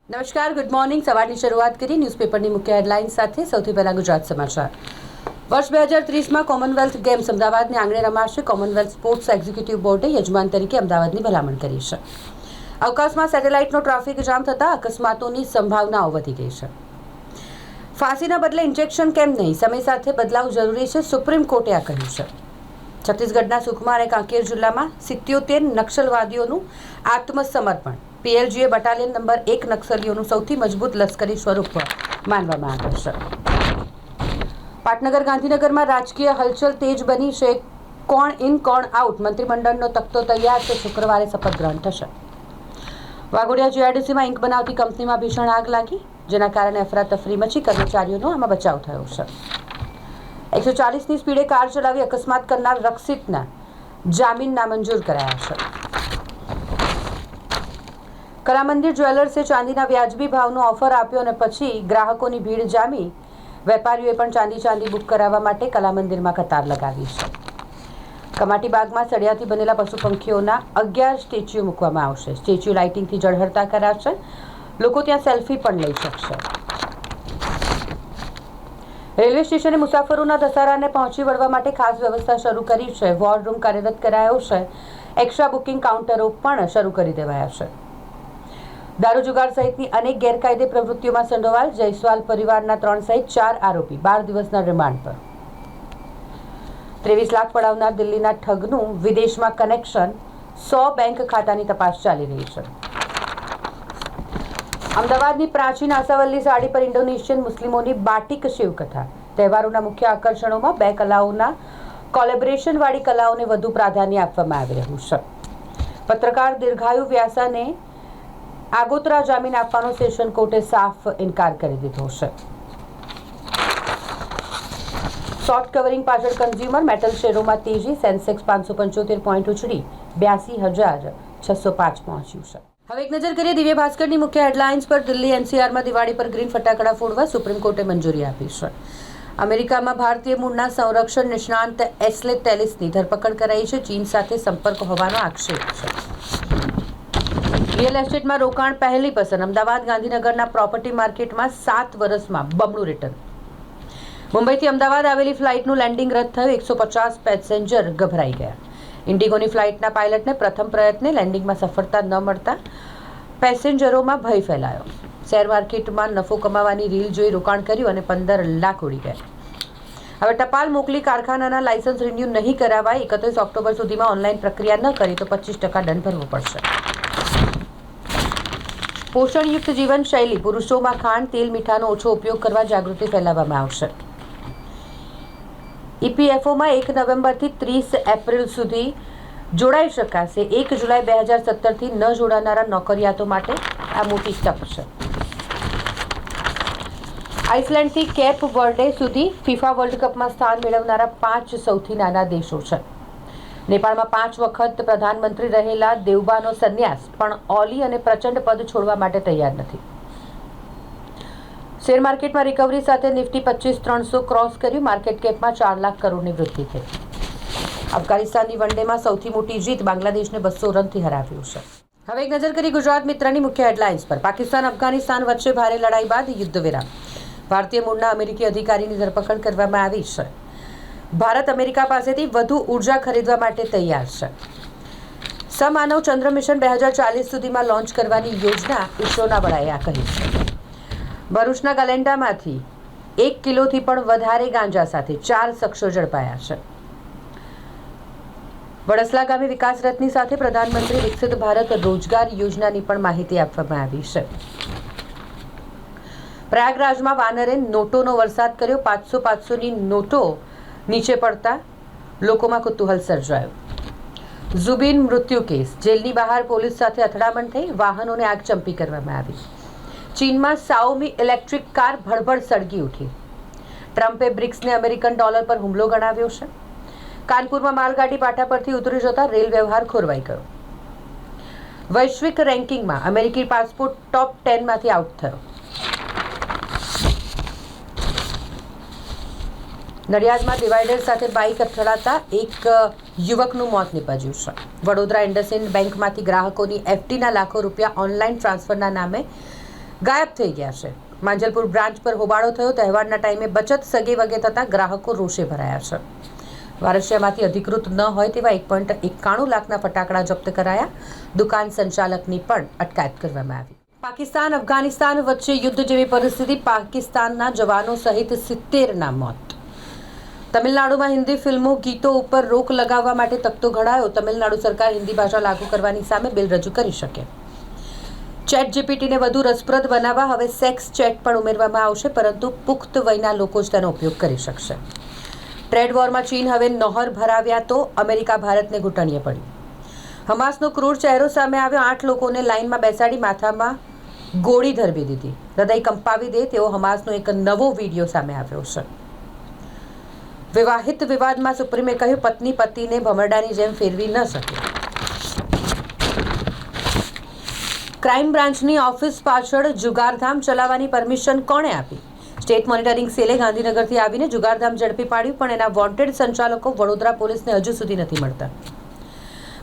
નમસ્કાર, good morning. સવારની શરૂઆત કરી ન્યૂઝપેપરની મુખ્ય હેડલાઇન્સ સાથે. સૌથી પહેલા ગુજરાત સમાચાર. વર્ષ 2030માં કોમનવેલ્થ ગેમ્સ અમદાવાદને આંગણે રમાશે. કોમનવેલ્થ સ્પોર્ટ્સ એક્ઝિક્યુટિવ બોર્ડે યજમાન તરીકે અમદાવાદની ભલામણ કરી છે. અવકાશમાં સેટેલાઇટનો ટ્રાફિક જામ થતાં અકસ્માતોની સંભાવનાઓ વધી ગઈ છે. ફાંસીના બદલે ઇન્જેક્શન કેમ નહીં, સમય સાથે બદલાવ જરૂરી છે, સુપ્રીમ કોર્ટે આ કહ્યું છે. છત્તીસગઢના સુકમા અને કાંકેર જિલ્લામાં 77 નક્સલવાદીઓનું આત્મસમર્પણ. પીએલજીએ બટાલિયન નંબર 1 નક્સલીઓનું સૌથી મજબૂત લશ્કરી સ્વરૂપ માનવામાં આવે છે. પાટનગર ગાંધીનગરમાં રાજકીય હલચલ તેજ બની છે. કોણ ઇન કોણ આઉટ, મંત્રીમંડળનો તખ્તો તૈયાર છે. શુક્રવારે શપથ ગ્રહણ થશે. વાઘોડિયા જીઆઈડીસીમાં ઇંક બનાવતી કંપનીમાં ભીષણ આગ લાગી, જેના કારણે અફરાતફરી મચી. કર્મચારીઓનો આમાં બચાવ થયો છે. 140ની સ્પીડે કાર ચલાવી અકસ્માત કરનાર રક્ષિતના જામીન નામંજૂર કરાયા છે. કલામંદિર જ્વેલર્સે ચાંદીના વ્યાજબી ભાવનો ઓફર આપ્યો અને પછી ગ્રાહકોની ભીડ જામી. વેપારીઓએ પણ ચાંદી બુક કરાવવા માટે કલામંદિરમાં કતાર લગાવી છે. કમાટી બાગમાં સળિયાથી બનેલા પશુ પંખીઓના 11 સ્ટેચ્યુ મૂકવામાં આવશે. સ્ટેચ્યુ લાઇટિંગથી ઝળહળતા કરાશે. લોકો ત્યાં સેલ્ફી પણ લઈ શકશે. રેલવે સ્ટેશને મુસાફરોના ધસારાને પહોંચી વળવા માટે ખાસ વ્યવસ્થા શરૂ કરી છે. વોર રૂમ કાર્યરત કરાયો છે. એક્સ્ટ્રા બુકિંગ કાઉન્ટરો પણ શરૂ કરી દેવાયા છે. દારૂ જુગાર સહિતની અનેક ગેરકાયદે પ્રવૃત્તિઓમાં સંડોવાયેલ જયસ્વાલ પરિવારના 3 સહિત 4 આરોપી 12 દિવસના રિમાન્ડ પર. 23 લાખ પડાવનાર દિલ્હીના ઠગનું વિદેશમાં કનેક્શન, 100 બેંક ખાતાની તપાસ ચાલી રહી છે. અમદાવાદની પ્રાચીન આશાવલ્લી સાડી પર ઇન્ડોનેશિયન મુસ્લિમોની બાટિક શિવકથા. તહેવારોના મુખ્ય આકર્ષણોમાં 2 કલાઓના કોલેબોરેશનવાળી કલાઓને વધુ પ્રાધાન્ય આપવામાં આવી રહ્યું છે. પત્રકાર દીર્ઘાયુ વ્યાસાને આગોતરા જામીન આપવાનો સેશન કોર્ટે સાફ ઇનકાર કરી દીધો છે. શોર્ટ કવરિંગ પાછળ કન્ઝ્યુમર મેટલ શેરોમાં તેજી. સેન્સેક્સ 575 પોઈન્ટ ઉછળી 82,605 પહોંચ્યું છે. હવે એક નજર કરીએ દિવ્ય ભાસ્કરની મુખ્ય હેડલાઇન્સ પર. દિલ્હી એનસીઆરમાં દિવાળી પર ગ્રીન ફટાકડા ફોડવા સુપ્રીમ કોર્ટે મંજૂરી આપી છે. અમેરિકામાં ભારતીય મૂળના સંરક્ષણ નિષ્ણાંત એસ્લે ટેલિસની ધરપકડ કરાઈ છે. ચીન સાથે સંપર્ક હોવાનો આક્ષેપ છે. રિયલ એસ્ટેટમાં રોકાણ પહેલી પસંદ. અમદાવાદ ગાંધીનગરના પ્રોપર્ટી માર્કેટમાં 7 વર્ષમાં બમણું રિટર્ન. મુંબઈથી અમદાવાદ આવેલી ફ્લાઇટનું લેન્ડિંગ રદ થયું. 150 પેસેન્જર ગભરાઈ ગયા. ઇન્ડિગોની ફ્લાઇટના પાયલટને પ્રથમ પ્રયત્ને લેન્ડિંગમાં સફળતા ન મળતા પેસેન્જરોમાં ભય ફેલાયો. શેર માર્કેટમાં નફો કમાવાની રીલ જોઈ રોકાણ કર્યું અને 15 લાખ ઉડી ગયા. હવે ટપાલ મોકલી કારખાનાના લાયસન્સ રિન્યુ નહીં કરાવાય. 31 ઓક્ટોબર સુધીમાં ઓનલાઈન પ્રક્રિયા ન કરી તો 25% દંડ ભરવો પડશે. પોષણયુક્ત જીવનશૈલી. પુરુષોમાં ખાંડ, તેલ, મીઠાનો ઓછો ઉપયોગ કરવા જાગૃતિ ફેલાવવામાં આવશે. ઈપીએફઓમાં 1 નવેમ્બરથી 30 એપ્રિલ સુધી જોડાઈ શકાશે. 1 જુલાઈ 2017થી ન જોડાનારા નોકરિયાતો માટે આ મોટી તક છે. આઇસલેન્ડથી કેપ વર્ડે સુધી ફિફા વર્લ્ડ કપમાં સ્થાન મેળવનારા 5 સૌથી નાના દેશો છે. નેપાળમાં 5 વખત પ્રધાનમંત્રી રહેલા દેવબાનો સંન્યાસ, પણ ઓલી અને પ્રચંડ પદ છોડવા માટે તૈયાર નથી. શેર માર્કેટમાં રિકવરી સાથે નિફ્ટી 25,300 ક્રોસ કર્યું. માર્કેટ કેપમાં 4 લાખ કરોડની વૃદ્ધિ થઈ. અફઘાનિસ્તાનની વનડેમાં સૌથી મોટી જીત. બાંગ્લાદેશને 200 રનથી હરાવ્યું છે. હવે એક નજર કરી ગુજરાત મિત્રની મુખ્ય હેડલાઇન્સ પર. પાકિસ્તાન અફઘાનિસ્તાન વચ્ચે ભારે લડાઈ બાદ યુદ્ધ વિરામ. ભારતીય મૂળના અમેરિકી અધિકારીની ધરપકડ કરવામાં આવી છે. ભારત અમેરિકા પાસેથી વધુ ઉર્જા ખરીદવા માટે તૈયાર છે. સમાનવ ચંદ્ર મિશન 2040 સુધીમાં લોન્ચ કરવાની યોજના ઇસરોના વડાએ આ કહી છે. ભરૂચના ગલેન્ડામાંથી 1 કિલોથી પણ વધારે ગાંજા સાથે 4 શખ્સો ઝડપાયા છે. વડસલા ગામે વિકાસ રથની સાથે પ્રધાનમંત્રી વિકસિત ભારત રોજગાર યોજનાની પણ માહિતી આપવામાં આવી છે. પ્રયાગરાજમાં વાનરે નોટોનો વરસાદ કર્યો. 500-500ની નોટો નીચે પડતા લોકોમાં કુતૂહલ સર્જાયું. ઝુબીન મૃત્યુ કેસ. જેલની બહાર પોલીસ સાથે અથડામણ થઈ. વાહનોને આગચંપી કરવામાં આવી. ચીનમાં શાઓમી ઇલેક્ટ્રિક કાર ભડભડ સળગી ઉઠી. ટ્રમ્પે બ્રિક્સને અમેરિકન ડોલર પર હુમલો ગણાવ્યો છે. કાનપુરમાં માલગાડી પાટા પરથી ઉતરી જતા રેલ વ્યવહાર ખોરવાઈ ગયો. વૈશ્વિક રેન્કિંગમાં અમેરિકી પાસપોર્ટ ટોપ 10માંથી આઉટ થયો. નડિયાદમાં ડિવાઈડર સાથે બાઇક અથડાતા એક યુવકનું મોત નીપજ્યું છે. વડોદરા ઇન્ડસઇન્ડ બેંકમાંથી ગ્રાહકોની એફડીના લાખો રૂપિયા ઓનલાઈન ટ્રાન્સફરના નામે ગાયબ થઈ ગયા છે. માંજલપુર બ્રાન્ચ પર હોબાળો થયો. તહેવારના ટાઈમે બચત સગે વગે થતાં ગ્રાહકો રોષે ભરાયા છે. વારસિયામાંથી અધિકૃત ન હોય તેવા 1.91 લાખના ફટાકડા જપ્ત કરાયા. દુકાન સંચાલકની પણ અટકાયત કરવામાં આવી. પાકિસ્તાન અફઘાનિસ્તાન વચ્ચે યુદ્ધ જેવી પરિસ્થિતિ. પાકિસ્તાનના જવાનો સહિત 70ના મોત. તમિલનાડુમાં હિન્દી ફિલ્મો ગીતો ઉપર રોક લગાવવા માટે તખ્તો ઘડાયો. તમિલનાડુ સરકાર હિન્દી ભાષા લાગુ કરવાની સામે બિલ રજૂ કરી શકે. ચેટ જીપીટીને વધુ રસપ્રદ બનાવવા હવે સેક્સ ચેટ પણ ઉમેરવામાં આવશે, પરંતુ પુખ્ત વયના લોકો જ તેનો ઉપયોગ કરી શકશે. ટ્રેડ વોરમાં ચીન હવે નોહર ભરાવ્યા તો અમેરિકા ભારતને ઘૂંટણીએ પડ્યું. હમાસનો ક્રૂર ચહેરો સામે આવ્યો. 8 લોકોને લાઇનમાં બેસાડી માથામાં ગોળી ધરબી દીધી. હૃદય કંપાવી દે તેવો હમાસનો એક નવો વિડીયો સામે આવ્યો છે. વિવાહિત વિવાદમાં સુપ્રીમે કહ્યું, પત્ની પતિને ભમરડાની જેમ ફેરવી ન શકે. ક્રાઇમ બ્રાન્ચની ઓફિસ પાછળ જુગારધામ ચલાવવાની પરમિશન કોણે આપી? સ્ટેટ મોનિટરિંગ સેલે ગાંધીનગરથી આવીને જુગારધામ ઝડપી પાડ્યું, પણ એના વોન્ટેડ સંચાલકો વડોદરા પોલીસને હજુ સુધી નથી મળતા.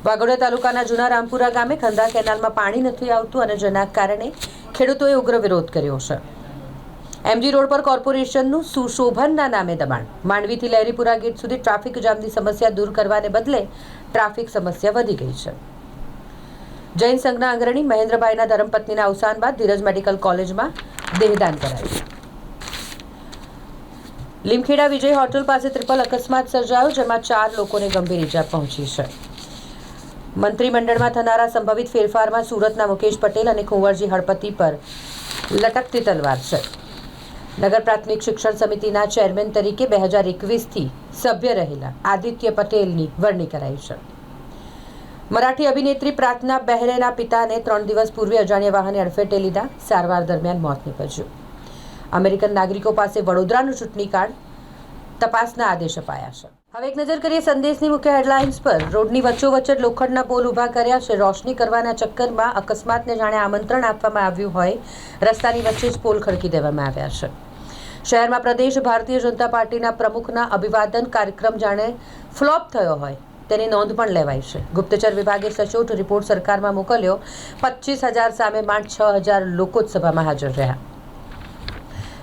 વાઘોડિયા તાલુકાના જૂના રામપુરા ગામે ખંધા કેનાલમાં પાણી નથી આવતું અને જેના કારણે ખેડૂતોએ ઉગ્ર વિરોધ કર્યો છે. એમજી રોડ પર કોર્પોરેશનનું સુશોભનના નામે દબાણ. માંડવીથી લહેરીપુરા ગેટ સુધી ટ્રાફિક જામની સમસ્યા દૂર કરવાને બદલે ટ્રાફિક સમસ્યા વધી ગઈ છે. જૈન સંઘના અગ્રણી મહેન્દ્રભાઈના ધર્મપત્નીના અવસાન બાદ ધીરજ મેડિકલ કોલેજમાં દેહદાન કરાયું. લીમખેડા વિજય હોટલ પાસે ટ્રિપલ અકસ્માત સર્જાયો, જેમાં 4 લોકોને ગંભીર ઈજા પહોંચી છે. મંત્રીમંડળમાં થનારા સંભવિત ફેરફારમાં સુરતના મુકેશ પટેલ અને કુંવરજી હળપતિ પર લટકતી તલવાર છે. નગર પ્રાથમિક શિક્ષણ સમિતિના ચેરમેન તરીકે 2021થી સભ્ય રહેલા આદિત્ય પટેલની વરણી કરાઈ છે. મરાઠી અભિનેત્રી પ્રાર્થના બહેરેના પિતાને 3 દિવસ પૂર્વે અજાણ્યા વાહને અડફેટે લીધા. સારવાર દરમિયાન મોત નીપજ્યું. અમેરિકન નાગરિકો પાસે વડોદરાનું ચૂંટણી કાર્ડ. તપાસના આદેશ અપાયા છે. હવે એક નજર કરીએ સંદેશની મુખ્ય હેડલાઇન્સ પર. રોડની વચ્ચોવચ્ચ જ લોખંડના પોલ ઊભા કર્યા છે. રોશની કરવાના ચક્કરમાં અકસ્માતને જાણે આમંત્રણ આપવામાં આવ્યું હોય રસ્તાની વચ્ચે જ પોલ ખડકી દેવામાં આવ્યા છે. શહેરમાં પ્રદેશ ભારતીય જનતા પાર્ટીના પ્રમુખના અભિવાદન કાર્યક્રમ જાણે ફ્લોપ થયો હોય તેની નોંધ પણ લેવાઈ છે. ગુપ્તચર વિભાગે સચોટ રિપોર્ટ સરકારમાં મોકલ્યો. 25,000 સામે માંડ 6,000 લોકો જ સભામાં હાજર રહ્યા.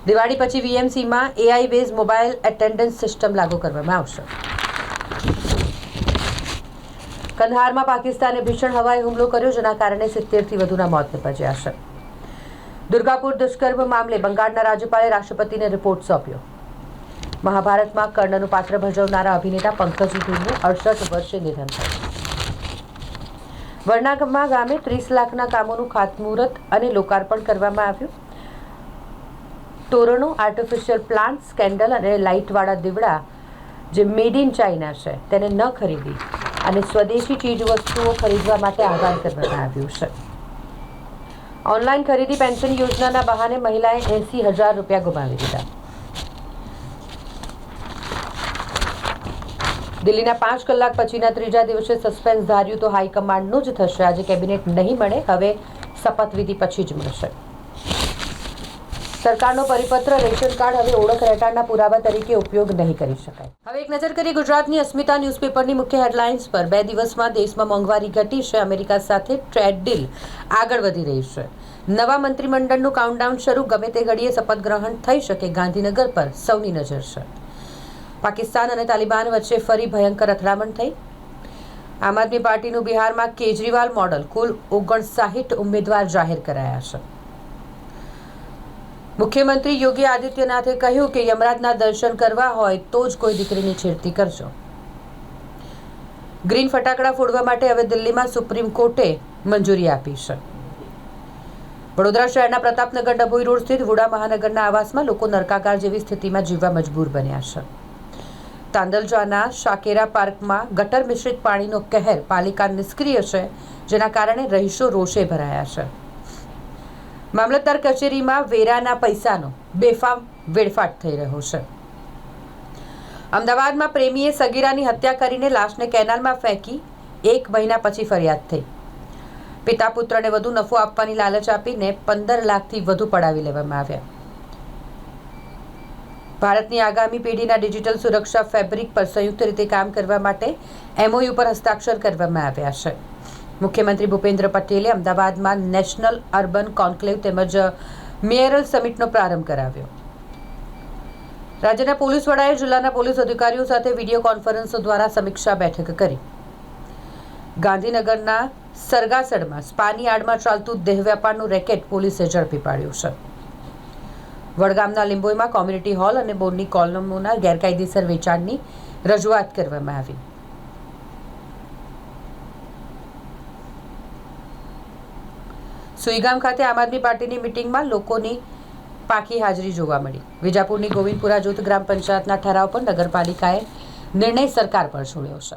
દિવાળી પછી વીએમસીમાં AI base mobile attendance system લાગુ કરવામાં આવશે. કંદહારમાં પાકિસ્તાને ભીષણ હવાઈ હુમલો કર્યો, જેના કારણે 70થી વધુના મોત નીપજ્યા છે. દુર્ગાપુર દુષ્કર્મ મામલે બંગાળના રાજ્યપાલે રાષ્ટ્રપતિને રિપોર્ટ સોંપ્યો. મહાભારતમાં કર્ણનું પાત્ર ભજવનારા અભિનેતા પંકજનું 68 વર્ષે નિધન થયું. વરનાગમા ગામે 30 લાખના કામોનું ખાતમુહૂર્ત અને લોકાર્પણ કરવામાં આવ્યું. તોરણો, આર્ટિફિશિયલ પ્લાન્ટ્સ, કેન્ડલ અને લાઇટવાળા દીવડા જે મેડ ઇન ચાઇના છે તેને ન ખરીદી અને સ્વદેશી ચીજવસ્તુઓ ખરીદવા માટે આહ્વાન કરવામાં આવ્યું છે. ઓનલાઈન ખરીદી પેન્શન યોજનાના બહાને મહિલાએ 80,000 રૂપિયા ગુમાવી દીધા. દિલ્હીના 5 કલાક પછીના ત્રીજા દિવસે સસ્પેન્સ ધાર્યું તો હાઈકમાન્ડનું જ થશે. આજે કેબિનેટ નહીં મળે, હવે શપથવિધિ પછી જ મળશે. સરકારનો પરિપત્ર. રેશન કાર્ડ હવે ઓળખ રહેઠાણના પુરાવા તરીકે ઉપયોગ નહીં કરી શકાય. હવે એક નજર કરીએ ગુજરાતની અસ્મિતા ન્યૂઝપેપરની મુખ્ય હેડલાઇન્સ પર. 2 દિવસમાં દેશમાં મોંઘવારી ઘટી છે. અમેરિકા સાથે ટ્રેડ ડીલ આગળ વધી રહી છે. નવા મંત્રીમંડળનું કાઉન્ટડાઉન શરૂ. ગમે તે ઘડીએ શપથ ગ્રહણ થઈ શકે. ગાંધીનગર પર સૌની નજર છે. પાકિસ્તાન અને તાલિબાન વચ્ચે ફરી ભયંકર અથડામણ થઈ. આમ આદમી પાર્ટીનું બિહારમાં કેજરીવાલ મોડલ. કુલ 59 ઉમેદવાર જાહેર કરાયા છે. મુખ્યમંત્રી યોગી આદિત્યનાથે કહ્યું કે યમરાજના દર્શન કરવા હોય તો જ કોઈ દીકરીની છેડતી કરજો. ગ્રીન ફટાકડા ફોડવા માટે હવે દિલ્હીમાં સુપ્રીમ કોર્ટે મંજૂરી આપી છે. વડોદરા શહેરના પ્રતાપનગર ડભોઈ રોડ સ્થિત વુડા મહાનગરના આવાસમાં લોકો નરકાગાર જેવી સ્થિતિમાં જીવવા મજબૂર બન્યા છે. તાંદલજાના શાકેરા પાર્કમાં ગટર મિશ્રિત પાણીનો કહેર. પાલિકા નિષ્ક્રિય છે, જેના કારણે રહીશો રોષે ભરાયા છે. મામલતદાર કચેરીમાં વેરાના પૈસાનો બેફામ વેડફાટ થઈ રહ્યો છે. અમદાવાદમાં પ્રેમીએ સગીરાની હત્યા કરીને લાશને કેનાલમાં ફેંકી. 1 મહિના પછી ફરિયાદ થઈ. પિતા પુત્રને વધુ નફો આપવાની લાલચ આપીને 15 લાખથી વધુ પડાવી લેવામાં આવ્યા. ભારતની આગામી પેઢીના ડિજિટલ સુરક્ષા ફેબ્રિક પર સંયુક્ત રીતે કામ કરવા માટે એમઓયુ પર હસ્તાક્ષર કરવામાં આવ્યા છે. મુખ્યમંત્રી ભૂપેન્દ્ર પટેલે અમદાવાદમાં નેશનલ અર્બન કોન્ક્લેવ તેમજ મેયરલ સમિટનો પ્રારંભ કરાવ્યો. રાજ્યના પોલીસ વડાએ જિલ્લાના પોલીસ અધિકારીઓ સાથે વિડીયો કોન્ફરન્સ દ્વારા સમીક્ષા બેઠક કરી. ગાંધીનગરના સરગાસડમાં સ્પાની આડમાં ચાલતું દેહ વેપારનું રેકેટ પોલીસે ઝડપી પાડ્યું છે. વડગામના લીંબોઈમાં કોમ્યુનિટી હોલ અને બોર્ડની કોલમોના ગેરકાયદેસર વેચાણની રજૂઆત કરવામાં આવી. સુઈગામ ખાતે આમ આદમી પાર્ટીની મિટિંગમાં લોકોની પાકી હાજરી જોવા મળી. વિજાપુરની ગોવિંદપુરા જૂથ ગ્રામ પંચાયતના ઠરાવ પર નગરપાલિકાએ નિર્ણય સરકાર પર છોડ્યો છે.